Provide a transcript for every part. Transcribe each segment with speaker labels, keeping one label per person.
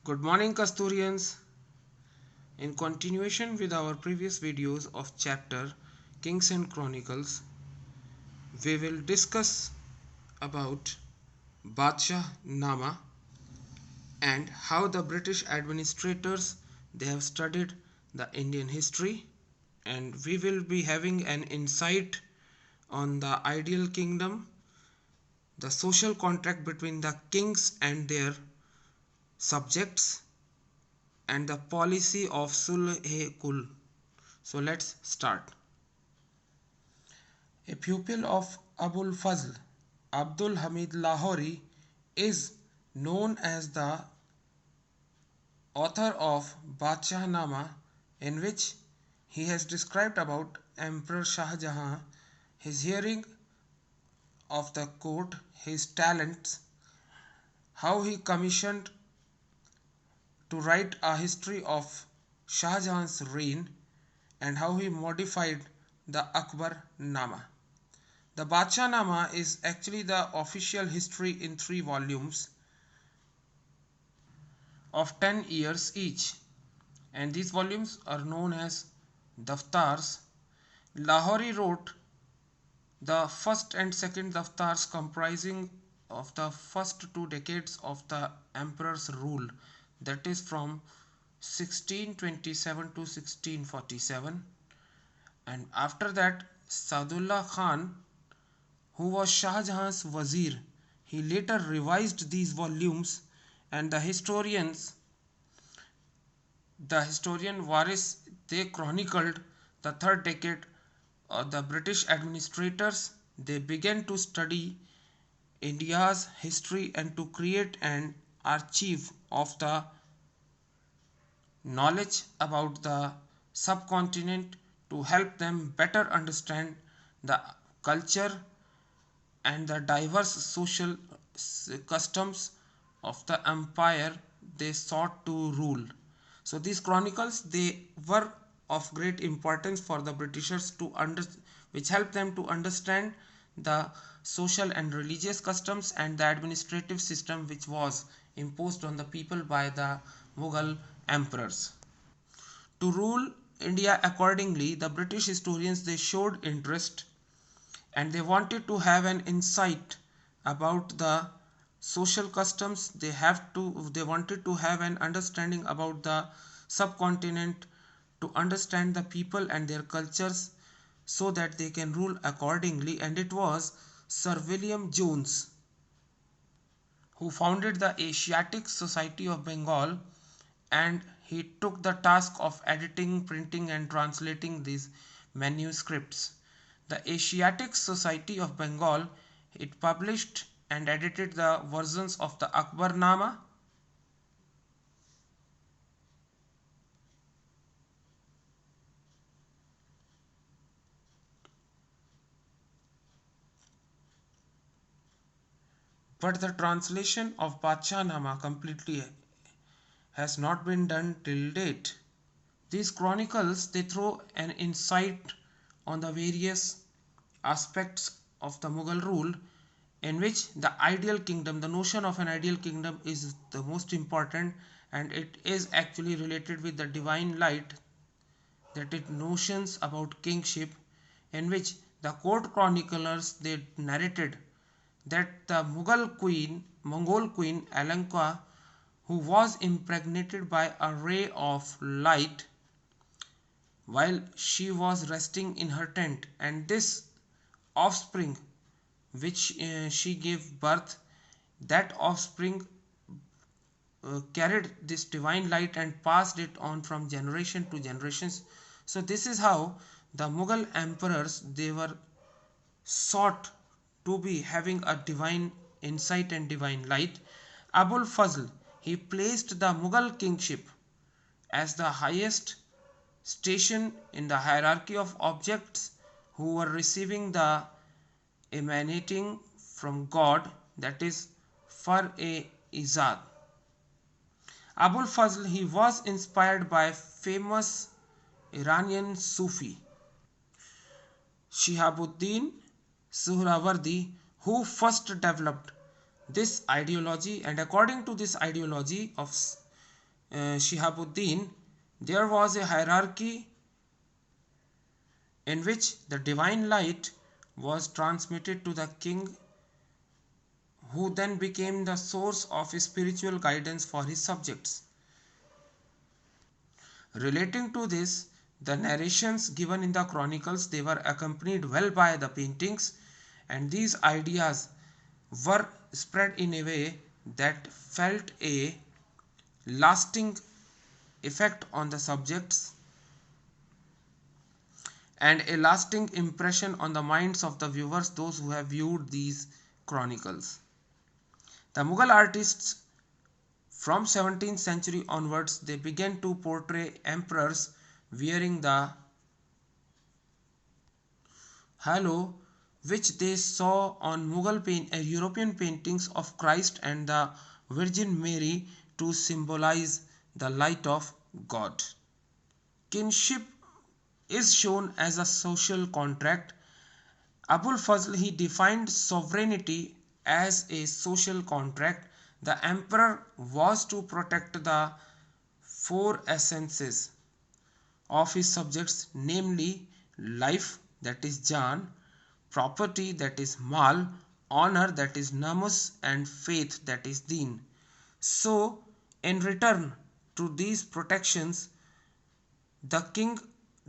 Speaker 1: Good morning, Kasturians. In continuation with our previous videos of chapter Kings and Chronicles, we will discuss about Badshah Nama and how the British administrators they have studied the Indian history, and we will be having an insight on the ideal kingdom, the social contract between the kings and their subjects, and the policy of Sulh-e-Kul. So let's start. A pupil of Abul Fazl, Abdul Hamid Lahori, is known as the author of Badshah-Nama, in which he has described about Emperor Shah Jahan, his hearing of the court, his talents, how he commissioned to write a history of Shah Jahan's reign, and how he modified the Akbar Nama. The Badshah Nama is actually the official history in 3 volumes of 10 years each, and these volumes are known as Daftars. Lahori wrote the first and second Daftars comprising of the first 2 decades of the emperor's rule, that is from 1627 to 1647, and after that Sadullah Khan, who was Shah Jahan's Wazir, he later revised these volumes, and the historian Waris, they chronicled the 3rd decade of the British administrators. They began to study India's history and to create an archive of the knowledge about the subcontinent to help them better understand the culture and the diverse social customs of the empire they sought to rule. So these chronicles they were of great importance for the Britishers which helped them to understand the social and religious customs and the administrative system which was imposed on the people by the Mughal emperors. To rule India accordingly, the British historians they showed interest, and they wanted to have an insight about the social customs. They wanted to have an understanding about the subcontinent, to understand the people and their cultures so that they can rule accordingly. And it was Sir William Jones who founded the Asiatic Society of Bengal, and he took the task of editing, printing and translating these manuscripts. The Asiatic Society of Bengal, it published and edited the versions of the Akbarnama, but the translation of Badshah completely has not been done till date. These chronicles they throw an insight on the various aspects of the Mughal rule, in which the ideal kingdom, the notion of an ideal kingdom is the most important, and it is actually related with the divine light, that it notions about kingship, in which the court chroniclers they narrated that the Mongol queen Alanka, who was impregnated by a ray of light while she was resting in her tent, and this offspring which she gave birth, that offspring carried this divine light and passed it on from generation to generations. So this is how the Mughal emperors they were sought to be having a divine insight and divine light. Abul Fazl he placed the Mughal kingship as the highest station in the hierarchy of objects who were receiving the emanating from God, that is Far-e-Izad. Abul Fazl he was inspired by famous Iranian Sufi Shihabuddin Suhrawardi, who first developed this ideology, and according to this ideology of Shihabuddin, there was a hierarchy in which the divine light was transmitted to the king, who then became the source of spiritual guidance for his subjects. Relating to this, the narrations given in the chronicles, they were accompanied well by the paintings, and these ideas were spread in a way that felt a lasting effect on the subjects and a lasting impression on the minds of the viewers, those who have viewed these chronicles. The Mughal artists from 17th century onwards, they began to portray emperors wearing the halo which they saw on European paintings of Christ and the Virgin Mary to symbolize the light of God. Kinship is shown as a social contract. Abul Fazl, he defined sovereignty as a social contract. The emperor was to protect the four essences of his subjects, namely life, that is Jan, property, that is Mal, honor, that is Namus, and faith, that is Deen. So, in return to these protections, the king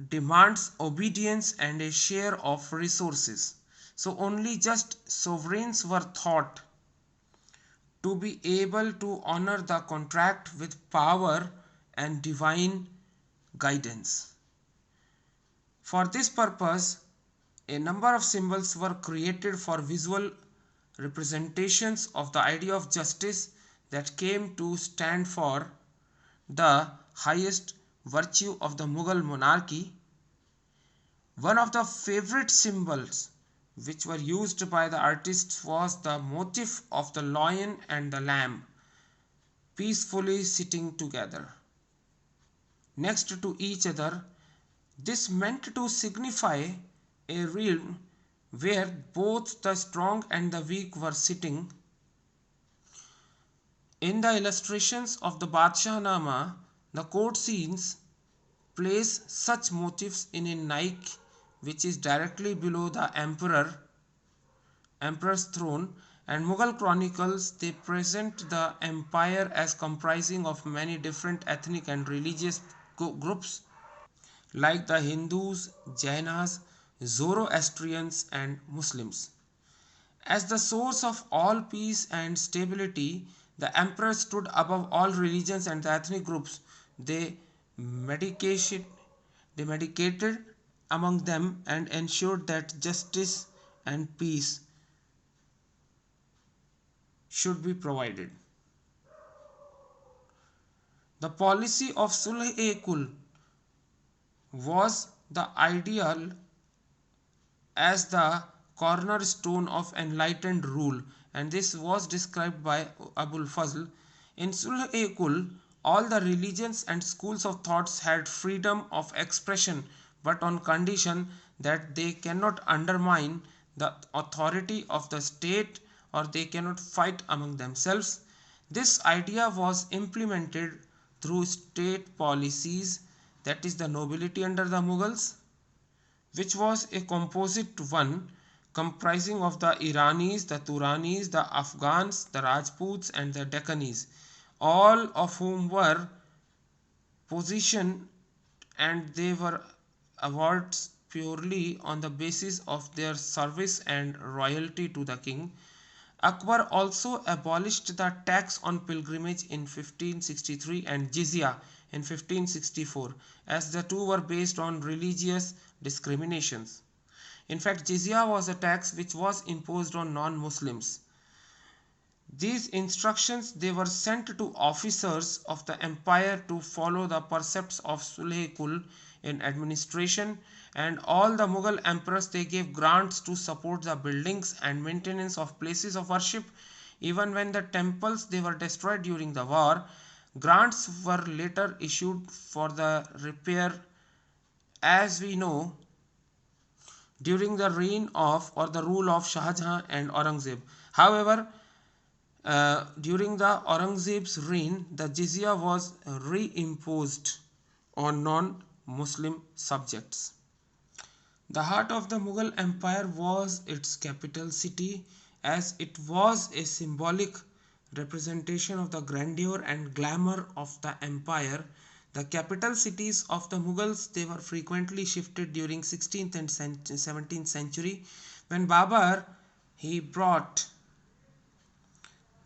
Speaker 1: demands obedience and a share of resources. So, only just sovereigns were thought to be able to honor the contract with power and divine guidance. For this purpose, a number of symbols were created for visual representations of the idea of justice that came to stand for the highest virtue of the Mughal monarchy. One of the favorite symbols which were used by the artists was the motif of the lion and the lamb peacefully sitting together next to each other. This meant to signify a realm where both the strong and the weak were sitting. In the illustrations of the Badshahnama, the court scenes place such motifs in a Nike which is directly below the emperor's throne, and Mughal chronicles, they present the empire as comprising of many different ethnic and religious groups like the Hindus, Jainas, Zoroastrians, and Muslims. As the source of all peace and stability, the emperor stood above all religions and the ethnic groups. They medicated, they medicated among them and ensured that justice and peace should be provided. The policy of Sulh-e-Kul was the ideal as the cornerstone of enlightened rule, and this was described by Abul Fazl. In Sulh-e-Kul, all the religions and schools of thoughts had freedom of expression, but on condition that they cannot undermine the authority of the state or they cannot fight among themselves. This idea was implemented through state policies, that is the nobility under the Mughals, which was a composite one comprising of the Iranis, the Turanis, the Afghans, the Rajputs, and the Deccanis, all of whom were positioned and they were awards purely on the basis of their service and royalty to the king. Akbar also abolished the tax on pilgrimage in 1563 and jizya in 1564, as the two were based on religious discriminations. In fact, jizya was a tax which was imposed on non-Muslims. These instructions, they were sent to officers of the empire to follow the precepts of Sulh-e-Kul in administration, and all the Mughal emperors, they gave grants to support the buildings and maintenance of places of worship. Even when the temples, they were destroyed during the war, grants were later issued for the repair, as we know, during the reign of or the rule of Shah Jahan and Aurangzeb. However, During the Aurangzeb's reign, the jizya was reimposed on non-Muslim subjects. The heart of the Mughal Empire was its capital city, as it was a symbolic representation of the grandeur and glamour of the empire. The capital cities of the Mughals, they were frequently shifted during 16th and 17th century. When Babur, he brought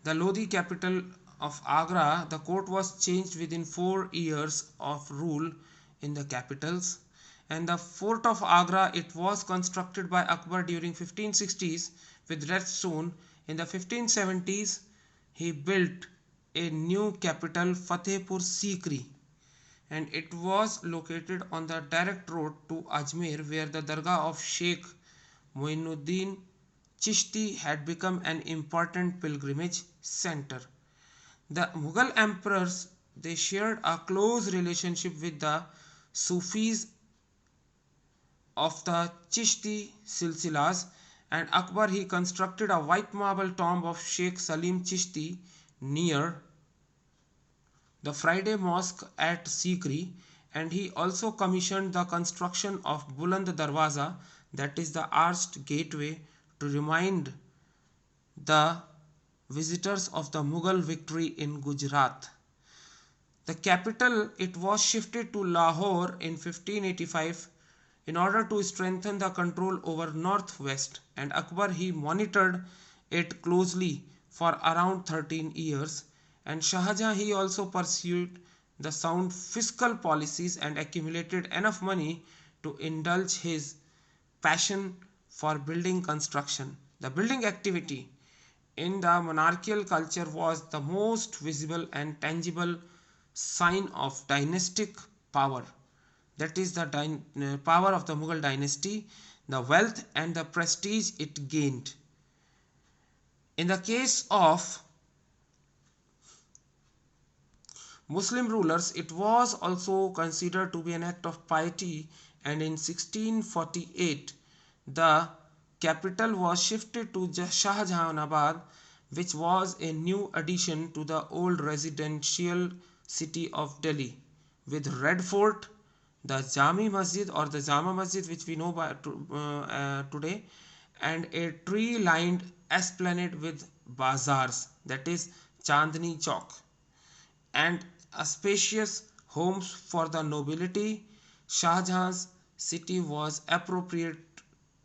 Speaker 1: the Lodi capital of Agra, the court was changed within 4 years of rule in the capitals. And the fort of Agra, it was constructed by Akbar during 1560s with red stone. In the 1570s, he built a new capital, Fatehpur Sikri, and it was located on the direct road to Ajmer, where the Dargah of Sheikh Muinuddin Chishti had become an important pilgrimage center. The Mughal emperors, they shared a close relationship with the Sufis of the Chishti silsilas, and Akbar, he constructed a white marble tomb of Sheikh Salim Chishti near the Friday Mosque at Sikri, and he also commissioned the construction of Buland Darwaza, that is the arched gateway, to remind the visitors of the Mughal victory in Gujarat. The capital, it was shifted to Lahore in 1585 in order to strengthen the control over northwest, and Akbar, he monitored it closely for around 13 years, and Shah Jahan, he also pursued the sound fiscal policies and accumulated enough money to indulge his passion for building construction. The building activity in the monarchical culture was the most visible and tangible sign of dynastic power. That is the power of the Mughal dynasty, the wealth and the prestige it gained. In the case of Muslim rulers, it was also considered to be an act of piety, and in 1648 the capital was shifted to Shah Jahanabad, which was a new addition to the old residential city of Delhi, with Red Fort, the Jami Masjid or the Jama Masjid, which we know by today, and a tree-lined esplanade with bazaars, that is Chandni Chowk, and a spacious homes for the nobility. Shah Jahan's city was appropriate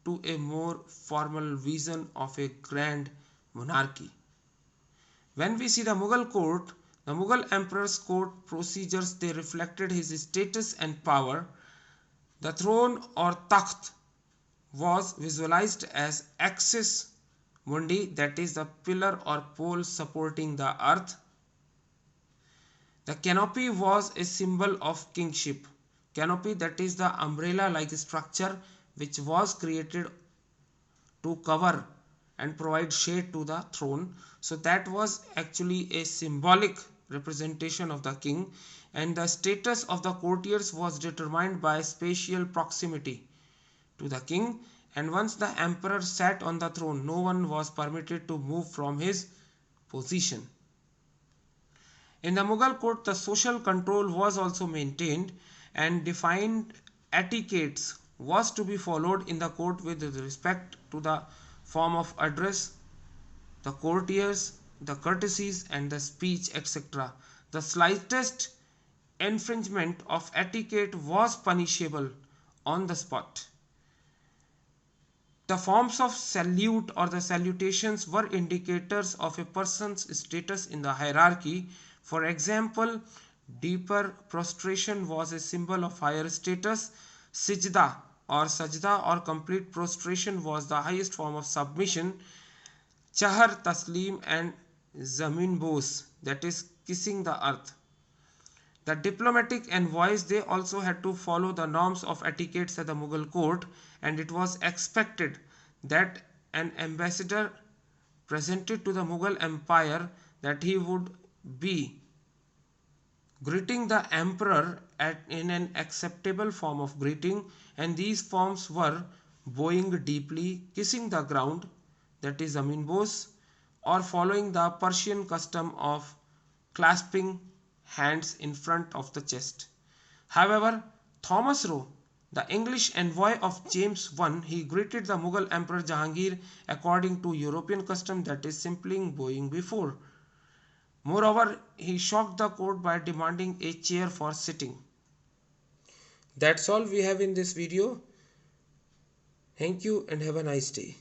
Speaker 1: to a more formal vision of a grand monarchy. When we see the Mughal court, the Mughal emperor's court procedures, they reflected his status and power. The throne or takht was visualized as axis mundi, that is the pillar or pole supporting the earth. The canopy was a symbol of kingship. Canopy, that is the umbrella-like structure which was created to cover and provide shade to the throne. So that was actually a symbolic representation of the king, and the status of the courtiers was determined by spatial proximity to the king, and once the emperor sat on the throne, no one was permitted to move from his position. In the Mughal court, the social control was also maintained, and defined etiquettes was to be followed in the court with respect to the form of address, the courtiers, the courtesies and the speech, etc. The slightest infringement of etiquette was punishable on the spot. The forms of salute or the salutations were indicators of a person's status in the hierarchy. For example, deeper prostration was a symbol of higher status. Sajda or complete prostration was the highest form of submission. Chahar taslim and zamin bos, that is kissing the earth. The diplomatic envoys, they also had to follow the norms of etiquettes at the Mughal court, and it was expected that an ambassador presented to the Mughal Empire, that he would be greeting the emperor in an acceptable form of greeting, and these forms were bowing deeply, kissing the ground, that is zamin bos, or following the Persian custom of clasping hands in front of the chest. However, Thomas Roe, the English envoy of James I, he greeted the Mughal Emperor Jahangir according to European custom, that is simply bowing before. Moreover, he shocked the court by demanding a chair for sitting. That's all we have in this video. Thank you and have a nice day.